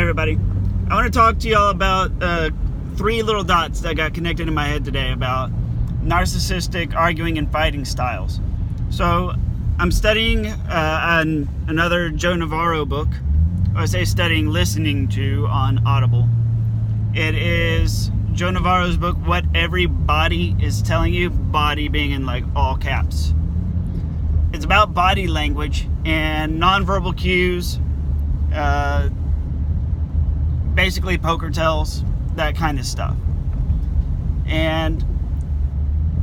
everybody. I want to talk to y'all about three little dots that got connected in my head today about narcissistic arguing and fighting styles. So I'm studying another Joe Navarro book. I say studying, listening to on Audible. It is Joe Navarro's book, What Every Body Is Telling You, body being in like all caps. It's about body language and nonverbal cues, basically poker tells, that kind of stuff. And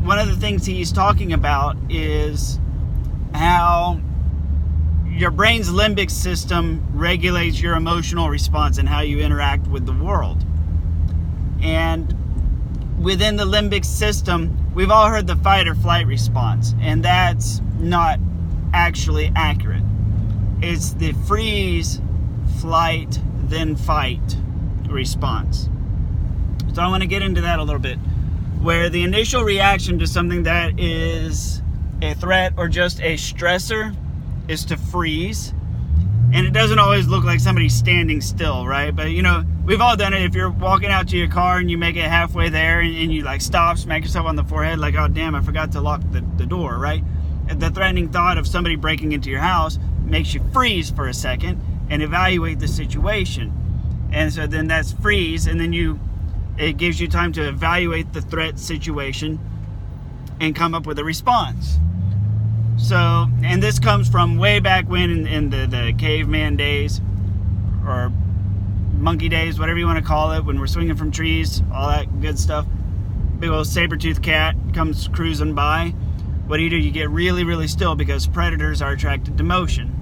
one of the things he's talking about is how your brain's limbic system regulates your emotional response and how you interact with the world. And within the limbic system, we've all heard the fight or flight response, and that's not actually accurate. It's the freeze, flight, then fight response. So I want to get into that a little bit, where the initial reaction to something that is a threat or just a stressor is to freeze. And it doesn't always look like somebody standing still, right? But you know, we've all done it. If you're walking out to your car and you make it halfway there and you like stop, smack yourself on the forehead, like, oh damn, I forgot to lock the door, right? And the threatening thought of somebody breaking into your house makes you freeze for a second and evaluate the situation. And so then that's freeze, and then it gives you time to evaluate the threat situation and come up with a response. So, and this comes from way back when in the caveman days, or monkey days, whatever you want to call it, when we're swinging from trees, all that good stuff. Big old saber-toothed cat comes cruising by. What do? You get really, really still because predators are attracted to motion.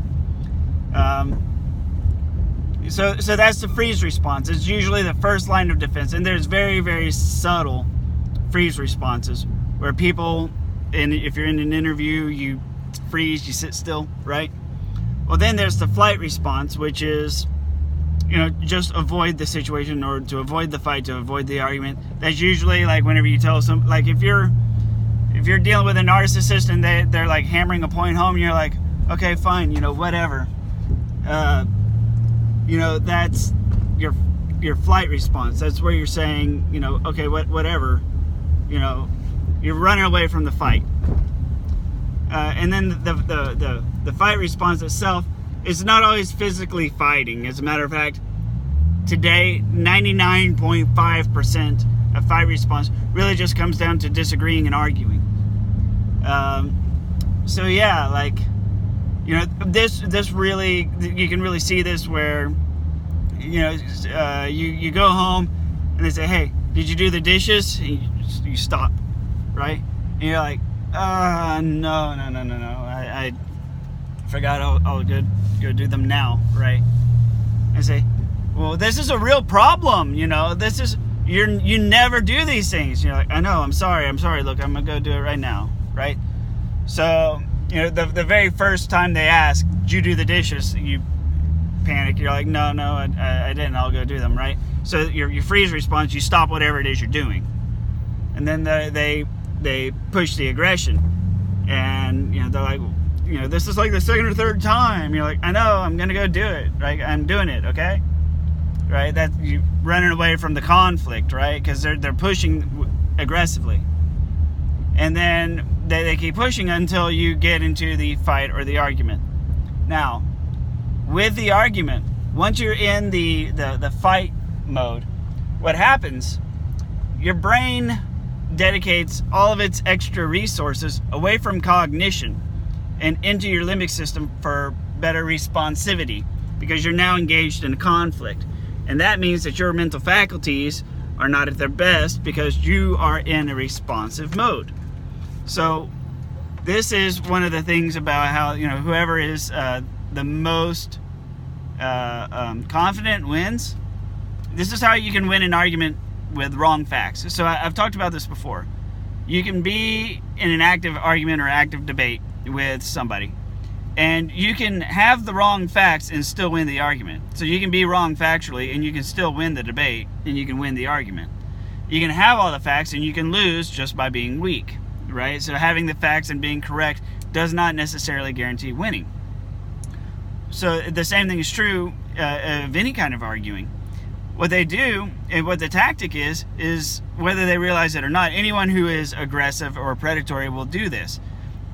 So that's the freeze response. It's usually the first line of defense, and there's very, very subtle freeze responses where people, and if you're in an interview, you freeze, you sit still, right? Well, then there's the flight response, which is, you know, just avoid the situation or to avoid the fight, to avoid the argument. That's usually like whenever you tell some, like if you're dealing with a narcissist and they're like hammering a point home, and you're like, okay, fine, you know, whatever. You know, that's your flight response. That's where you're saying, you know, okay, whatever. You know, you're running away from the fight. And then the fight response itself is not always physically fighting. As a matter of fact, today, 99.5% of fight response really just comes down to disagreeing and arguing. So yeah, like, you know, this really, you can really see this where, you know, you go home and they say, hey, did you do the dishes? And you stop, right? And you're like, no, I forgot, I'll go do them now, right? And say, well, this is a real problem, you know, you never do these things. You're like, I know, I'm sorry, look, I'm gonna go do it right now, right? So, you know, the very first time they ask, did you do the dishes? You panic. You're like, no, I didn't. I'll go do them, right? So your freeze response, you stop whatever it is you're doing, and then they push the aggression, and you know they're like, you know, this is like the second or third time. You're like, I know, I'm gonna go do it, right? I'm doing it, okay, right? That you running away from the conflict, right? Because they're pushing aggressively, and then they keep pushing until you get into the fight or the argument. Now, with the argument, once you're in the fight mode, what happens, your brain dedicates all of its extra resources away from cognition and into your limbic system for better responsivity, because you're now engaged in a conflict. And that means that your mental faculties are not at their best because you are in a responsive mode. So this is one of the things about how, you know, whoever is the most confident wins. This is how you can win an argument with wrong facts. So I've talked about this before. You can be in an active argument or active debate with somebody, and you can have the wrong facts and still win the argument. So you can be wrong factually and you can still win the debate and you can win the argument. You can have all the facts and you can lose just by being weak, right? So having the facts and being correct does not necessarily guarantee winning. So the same thing is true of any kind of arguing. What they do, and what the tactic is whether they realize it or not, anyone who is aggressive or predatory will do this.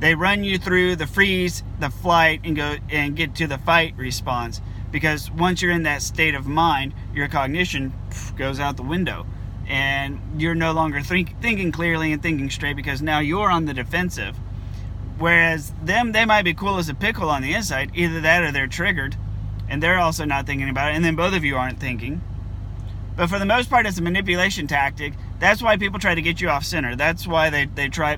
They run you through the freeze, the flight, and go and get to the fight response, because once you're in that state of mind, your cognition goes out the window, and you're no longer thinking clearly and thinking straight, because now you're on the defensive. Whereas them, they might be cool as a pickle on the inside. Either that or they're triggered, and they're also not thinking about it, and then both of you aren't thinking. But for the most part, it's a manipulation tactic. That's why people try to get you off center. That's why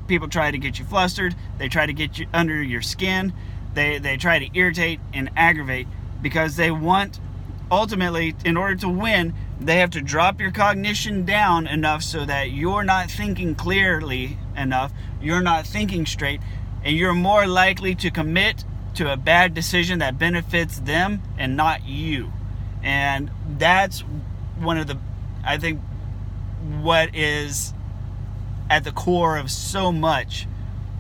people try to get you flustered. They try to get you under your skin. They try to irritate and aggravate, because they want, ultimately, in order to win, they have to drop your cognition down enough so that you're not thinking clearly enough, you're not thinking straight, and you're more likely to commit to a bad decision that benefits them and not you. And that's one of the, I think, what is at the core of so much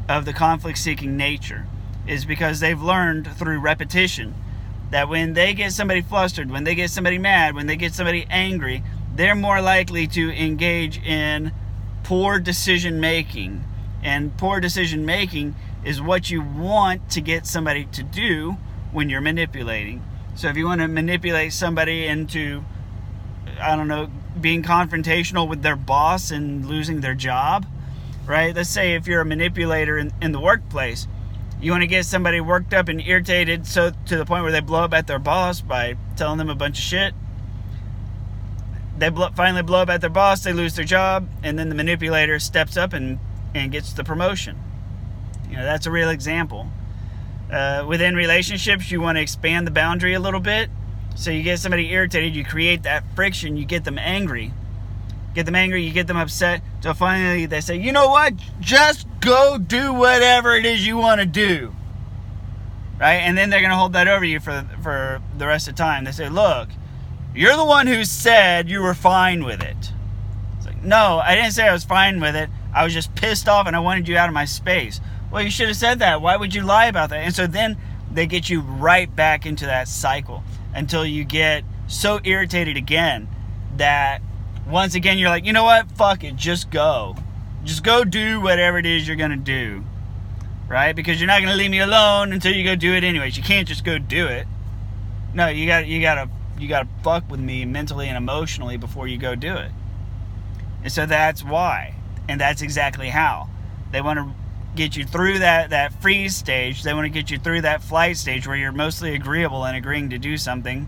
of the conflict-seeking nature, is because they've learned through repetition that when they get somebody flustered, when they get somebody mad, when they get somebody angry, they're more likely to engage in poor decision making. And poor decision making is what you want to get somebody to do when you're manipulating. So if you want to manipulate somebody into, I don't know, being confrontational with their boss and losing their job, right? Let's say if you're a manipulator in the workplace, you want to get somebody worked up and irritated so to the point where they blow up at their boss by telling them a bunch of shit. They finally blow up at their boss, they lose their job, and then the manipulator steps up and gets the promotion. You know, that's a real example. Within relationships, you want to expand the boundary a little bit. So you get somebody irritated, you create that friction, you get them angry. You get them upset, so finally they say, you know what, just go do whatever it is you want to do. Right? And then they're going to hold that over you for the rest of the time. They say, look, you're the one who said you were fine with it. It's like, no, I didn't say I was fine with it. I was just pissed off and I wanted you out of my space. Well, you should have said that. Why would you lie about that? And so then they get you right back into that cycle until you get so irritated again that once again you're like, you know what? Fuck it. Just go. Just go do whatever it is you're going to do. Right? Because you're not going to leave me alone until you go do it anyways. You can't just go do it. No, you got to fuck with me mentally and emotionally before you go do it. And so that's why. And that's exactly how. They want to get you through that freeze stage. They want to get you through that flight stage where you're mostly agreeable and agreeing to do something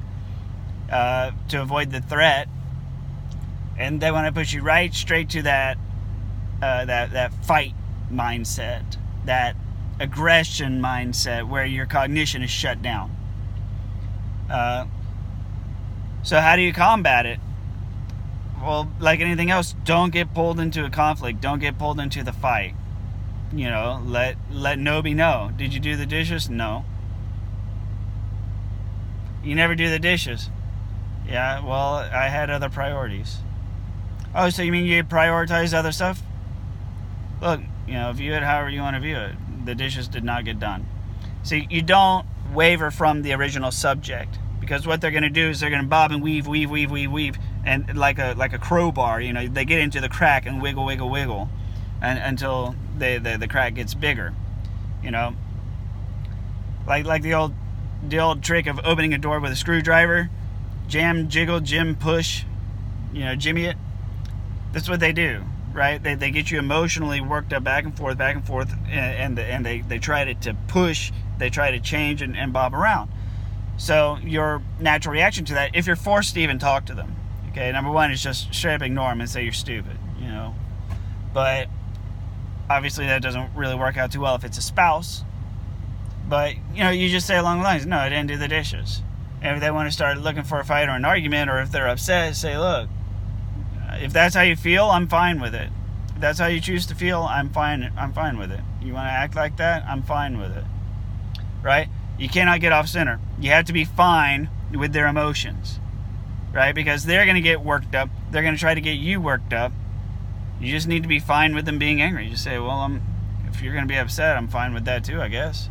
to avoid the threat. And they want to push you right straight to that fight mindset, that aggression mindset where your cognition is shut down. So how do you combat it? Well, like anything else, don't get pulled into a conflict. Don't get pulled into the fight. You know, let no be no. Did you do the dishes? No. You never do the dishes. Yeah, well, I had other priorities. Oh, so you mean you prioritize other stuff? Look, you know, view it however you want to view it. The dishes did not get done. See, you don't waver from the original subject, because what they're going to do is they're going to bob and weave, and like a crowbar, you know, they get into the crack and wiggle, and until the crack gets bigger, you know, like the old trick of opening a door with a screwdriver, jam, jiggle, jim, push, you know, jimmy it. That's what they do, right? They get you emotionally worked up back and forth, and they try to push, they try to change and bob around. So your natural reaction to that, if you're forced to even talk to them, okay, number one is just straight up ignore them and say you're stupid, you know. But obviously that doesn't really work out too well if it's a spouse. But, you know, you just say along the lines, no, I didn't do the dishes. And if they want to start looking for a fight or an argument, or if they're upset, say, look, if that's how you feel, I'm fine with it. If that's how you choose to feel, I'm fine with it. You want to act like that? I'm fine with it. Right? You cannot get off center. You have to be fine with their emotions. Right? Because they're going to get worked up. They're going to try to get you worked up. You just need to be fine with them being angry. You just say, well, if you're going to be upset, I'm fine with that too, I guess.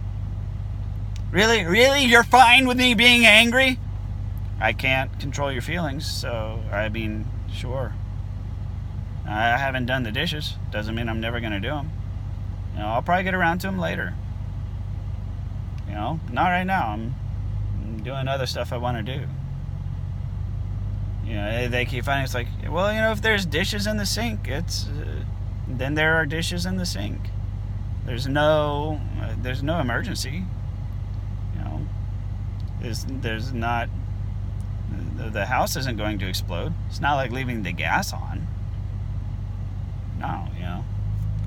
Really? Really? You're fine with me being angry? I can't control your feelings, so I mean, sure. I haven't done the dishes. Doesn't mean I'm never going to do them. I'll probably get around to them later. Not right now. I'm doing other stuff I want to do. They keep finding it's like, well, if there's dishes in the sink, then there are dishes in the sink. There's no emergency. There's not. The house isn't going to explode. It's not like leaving the gas on. No,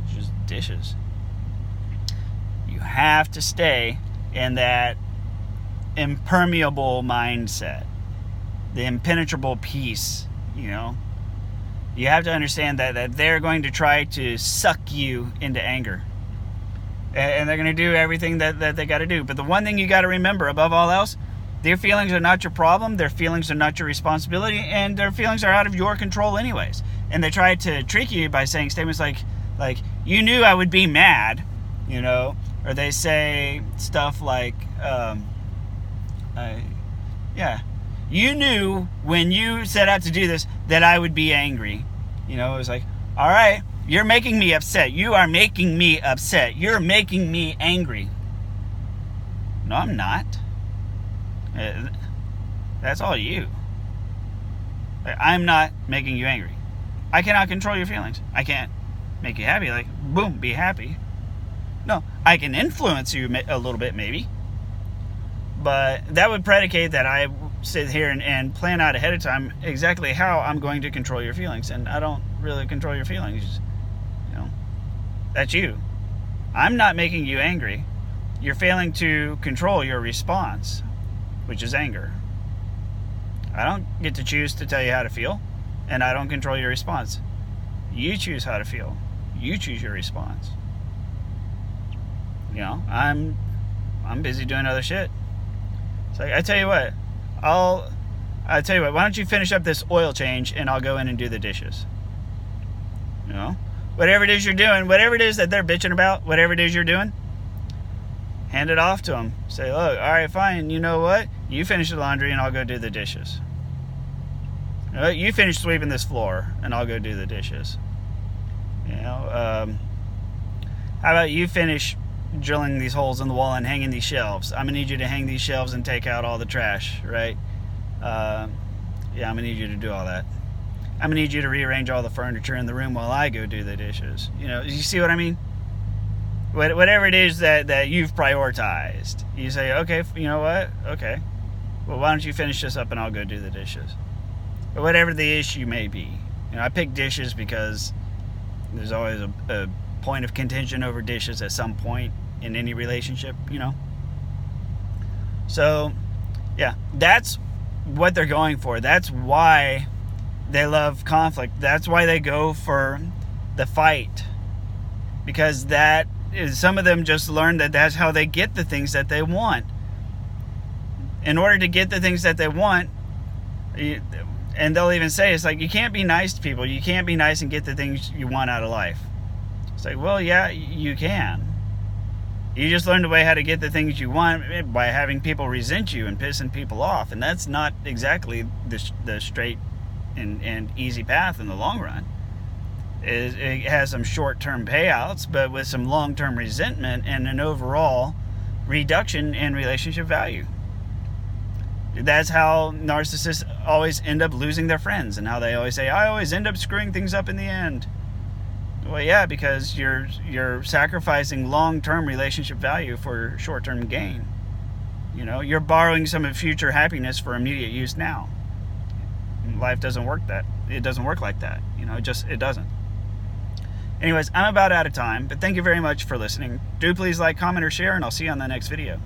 it's just dishes. You have to stay in that impermeable mindset, the impenetrable peace. You have to understand that they're going to try to suck you into anger, and they're going to do everything that they got to do. But the one thing you got to remember above all else, their feelings are not your problem, their feelings are not your responsibility, and their feelings are out of your control anyways. And they try to trick you by saying statements like you knew I would be mad, or they say stuff like, you knew when you set out to do this that I would be angry. It was like, all right, you're making me upset. You are making me upset. You're making me angry. No, I'm not. That's all you. I'm not making you angry. I cannot control your feelings. I can't make you happy. Like, boom, be happy. No, I can influence you a little bit maybe. But that would predicate that I sit here and plan out ahead of time exactly how I'm going to control your feelings. And I don't really control your feelings. That's you. I'm not making you angry. You're failing to control your response, which is anger. I don't get to choose to tell you how to feel, and I don't control your response. You choose how to feel. You choose your response. I'm busy doing other shit. So I tell you what, why don't you finish up this oil change and I'll go in and do the dishes. Whatever it is you're doing, whatever it is that they're bitching about, whatever it is you're doing, hand it off to them. Say, look, all right, fine, you know what? You finish the laundry and I'll go do the dishes. You finish sweeping this floor and I'll go do the dishes. How about you finish drilling these holes in the wall and hanging these shelves? I'm going to need you to hang these shelves and take out all the trash, right? I'm going to need you to do all that. I'm going to need you to rearrange all the furniture in the room while I go do the dishes. You see what I mean? Whatever it is that you've prioritized, you say, okay, you know what? Okay. Well, why don't you finish this up and I'll go do the dishes? Or whatever the issue may be. I pick dishes because there's always a point of contention over dishes at some point in any relationship, So, yeah, that's what they're going for. That's why they love conflict. That's why they go for the fight. Because some of them just learn that that's how they get the things that they want. In order to get the things that they want, and they'll even say, it's like, you can't be nice to people. You can't be nice and get the things you want out of life. It's like, well, yeah, you can. You just learn the way how to get the things you want by having people resent you and pissing people off. And that's not exactly the straight and easy path in the long run. It has some short-term payouts, but with some long-term resentment and an overall reduction in relationship value. That's how narcissists always end up losing their friends, and how they always say, I always end up screwing things up in the end. Well, yeah, because you're sacrificing long-term relationship value for short-term gain. You're borrowing some of future happiness for immediate use now. Life doesn't work it doesn't work like that. It doesn't. Anyways, I'm about out of time, but thank you very much for listening. Do please like, comment, or share, and I'll see you on the next video.